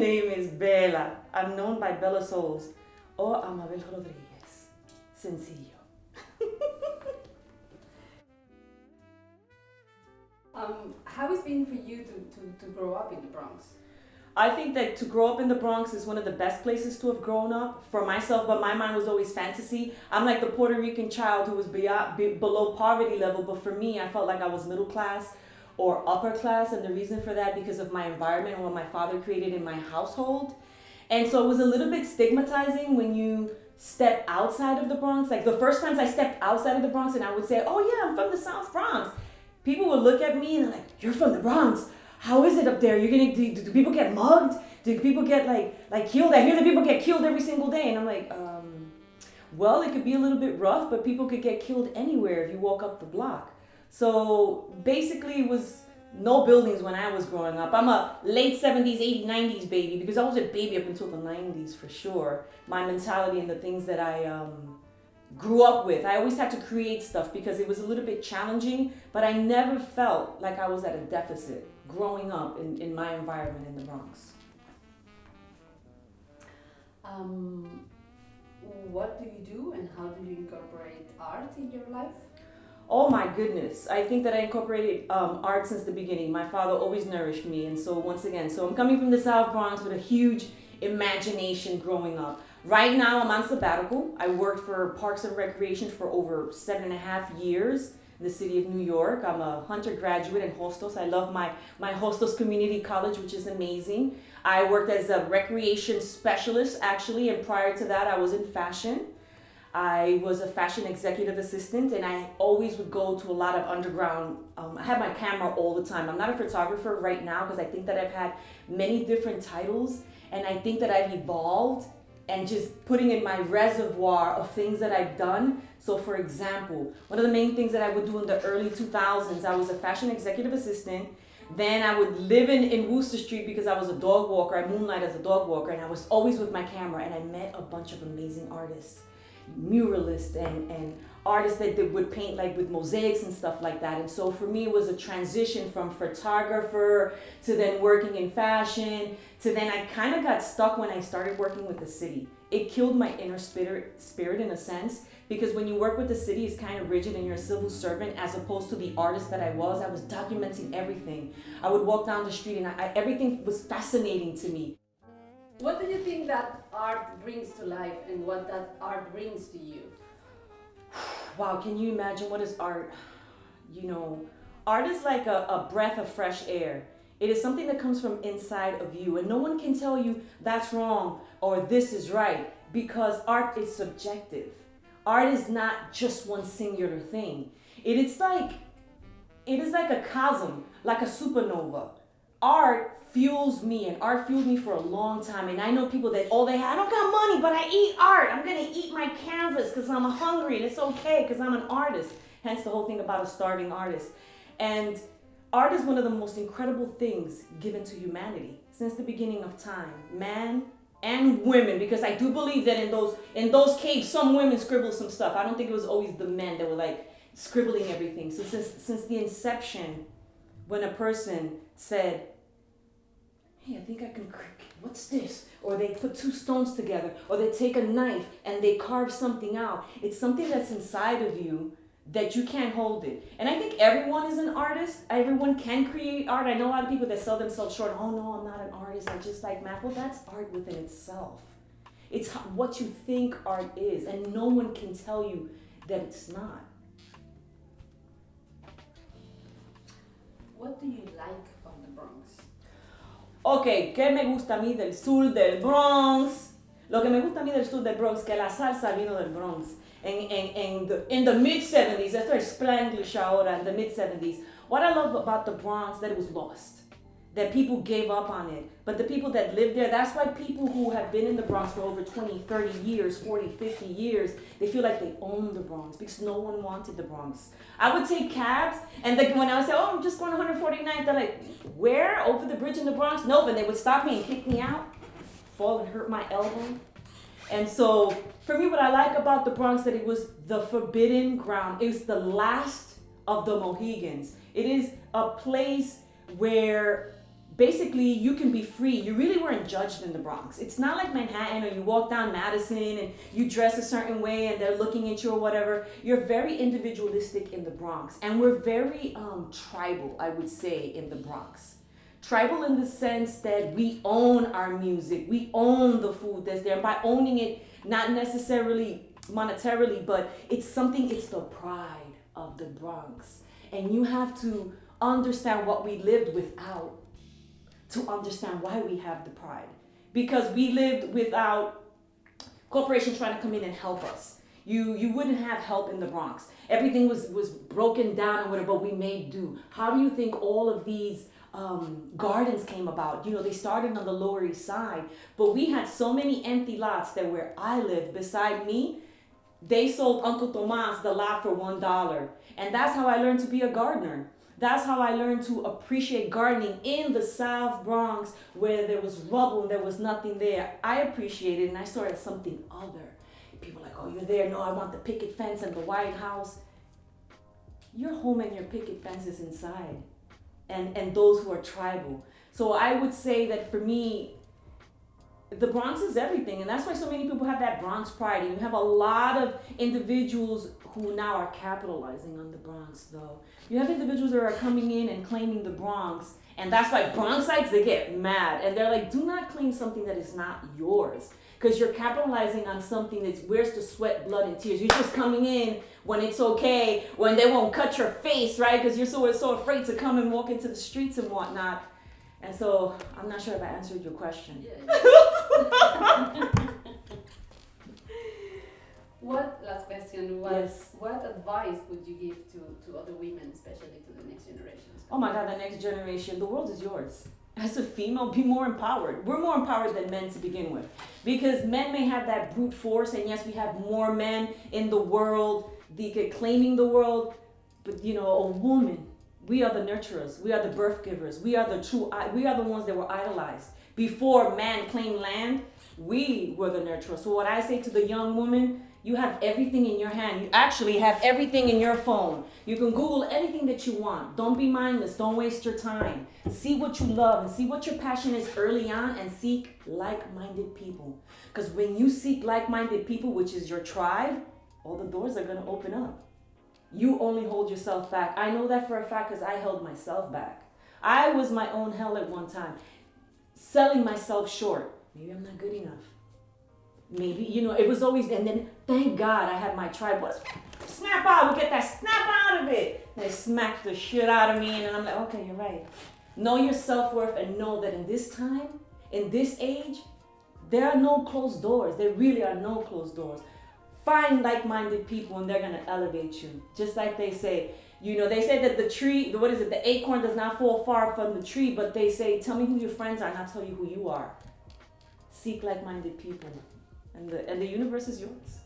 name is Bella. I'm known by Bella Souls or Amabel Rodriguez. Sencillo. How has it been for you to grow up in the Bronx? I think that to grow up in the Bronx is one of the best places to have grown up for myself, but my mind was always fantasy. I'm like the Puerto Rican child who was below poverty level, but for me, I felt like I was middle class or upper class, and the reason for that because of my environment and what my father created in my household. And so it was a little bit stigmatizing when you step outside of the Bronx. Like the first times I stepped outside of the Bronx and I would say, oh yeah, I'm from the South Bronx. People would look at me and they're like, you're from the Bronx. How is it up there? Do people get mugged? Do people get like killed? I hear that people get killed every single day. And I'm like, well, it could be a little bit rough, but people could get killed anywhere if you walk up the block. So basically it was no buildings when I was growing up. I'm a late 70s, 80s, 90s baby because I was a baby up until the 90s for sure. My mentality and the things that I grew up with. I always had to create stuff because it was a little bit challenging, but I never felt like I was at a deficit growing up in my environment in the Bronx. What do you do and how do you incorporate art in your life? Oh my goodness. I think that I incorporated art since the beginning. My father always nourished me. And so once again, so I'm coming from the South Bronx with a huge imagination growing up. Right now I'm on sabbatical. I worked for Parks and Recreation for over 7.5 years in the city of New York. I'm a Hunter graduate and Hostos. I love my Hostos Community College, which is amazing. I worked as a recreation specialist actually, and prior to that I was in fashion. I was a fashion executive assistant and I always would go to a lot of underground, I had my camera all the time. I'm not a photographer right now because I think that I've had many different titles and I think that I've evolved and just putting in my reservoir of things that I've done. So for example, one of the main things that I would do in the early 2000s, I was a fashion executive assistant. Then I would live in Worcester Street because I was a dog walker. I moonlight as a dog walker and I was always with my camera and I met a bunch of amazing artists, muralists and artists that would paint like with mosaics and stuff like that. And so for me, it was a transition from photographer to then working in fashion to then I kind of got stuck when I started working with the city. It killed my inner spirit in a sense because when you work with the city, it's kind of rigid and you're a civil servant as opposed to the artist that I was documenting everything. I would walk down the street and everything was fascinating to me. What do you think that art brings to life and what that art brings to you? Wow, can you imagine what is art? You know, art is like a breath of fresh air. It is something that comes from inside of you and no one can tell you that's wrong or this is right because art is subjective. Art is not just one singular thing. It is like a cosm, like a supernova. Art fuels me and art fueled me for a long time. And I know people that, I don't got money, but I eat art. I'm gonna eat my canvas because I'm hungry and it's okay because I'm an artist. Hence the whole thing about a starving artist. And art is one of the most incredible things given to humanity since the beginning of time. Man and women, because I do believe that in those caves, some women scribbled some stuff. I don't think it was always the men that were like scribbling everything. So since the inception, when a person said, hey, I think I can, what's this? Or they put two stones together, or they take a knife and they carve something out. It's something that's inside of you that you can't hold it. And I think everyone is an artist. Everyone can create art. I know a lot of people that sell themselves short. Oh no, I'm not an artist. I just like math. Well, that's art within itself. It's what you think art is, and no one can tell you that it's not. What do you like of the Bronx? Ok, ¿qué me gusta a mí del sur del Bronx? Lo que me gusta a mí del sur del Bronx, que la salsa vino del Bronx. In the mid-70s, esto es Spanglish ahora, in the mid-70s. What I love about the Bronx, that it was lost. That people gave up on it. But the people that lived there, that's why people who have been in the Bronx for over 20, 30 years, 40, 50 years, they feel like they own the Bronx because no one wanted the Bronx. I would take cabs, and when I would say, oh, I'm just going 149th, they're like, where? Over the bridge in the Bronx? Nope, and they would stop me and kick me out, fall and hurt my elbow. And so, for me, what I like about the Bronx, that it was the forbidden ground. It was the last of the Mohegans. It is a place where basically you can be free. You really weren't judged in the Bronx. It's not like Manhattan, or you walk down Madison and you dress a certain way and they're looking at you or whatever. You're very individualistic in the Bronx, and we're very tribal, I would say, in the Bronx. Tribal in the sense that we own our music, we own the food that's there. By owning it, not necessarily monetarily, but it's the pride of the Bronx. And you have to understand what we lived without to understand why we have the pride. Because we lived without corporations trying to come in and help us. You wouldn't have help in the Bronx. Everything was broken down and whatever, but we made do. How do you think all of these gardens came about? They started on the Lower East Side, but we had so many empty lots that where I lived, beside me, they sold Uncle Tomas the lot for $1. And that's how I learned to be a gardener. That's how I learned to appreciate gardening in the South Bronx, where there was rubble and there was nothing there. I appreciated it, and I saw it as something other. People are like, oh, you're there. No, I want the picket fence and the White House. Your home and your picket fence is inside. And those who are tribal. So I would say that for me, the Bronx is everything. And that's why so many people have that Bronx pride. And you have a lot of individuals who now are capitalizing on the Bronx, though. You have individuals that are coming in and claiming the Bronx. And that's why Bronxites, they get mad. And they're like, do not claim something that is not yours. Because you're capitalizing on something that's, where's the sweat, blood, and tears? You're just coming in when it's okay, when they won't cut your face, right? Because you're so afraid to come and walk into the streets and whatnot. And so, I'm not sure if I answered your question. Yeah. Last question, Yes. What advice would you give to other women, especially to the next generations? Oh my God, the next generation, the world is yours. As a female, be more empowered. We're more empowered than men to begin with. Because men may have that brute force, and yes, we have more men in the world, claiming the world, but a woman, we are the nurturers, we are the birth givers, we are the ones that were idolized. Before man claimed land, we were the nurturers. So what I say to the young woman, you have everything in your hand. You actually have everything in your phone. You can Google anything that you want. Don't be mindless. Don't waste your time. See what you love and see what your passion is early on, and seek like-minded people. Because when you seek like-minded people, which is your tribe, all the doors are going to open up. You only hold yourself back. I know that for a fact because I held myself back. I was my own hell at one time, selling myself short. Maybe I'm not good enough. Maybe, it was always, and then thank God I had my tribe. Snap out, we get that snap out of it. And they smacked the shit out of me, and I'm like, okay, you're right. Know your self-worth and know that in this time, in this age, there are no closed doors. There really are no closed doors. Find like-minded people and they're going to elevate you. Just like they say, they say that the acorn does not fall far from the tree, but they say, tell me who your friends are and I'll tell you who you are. Seek like-minded people. And the universe is yours.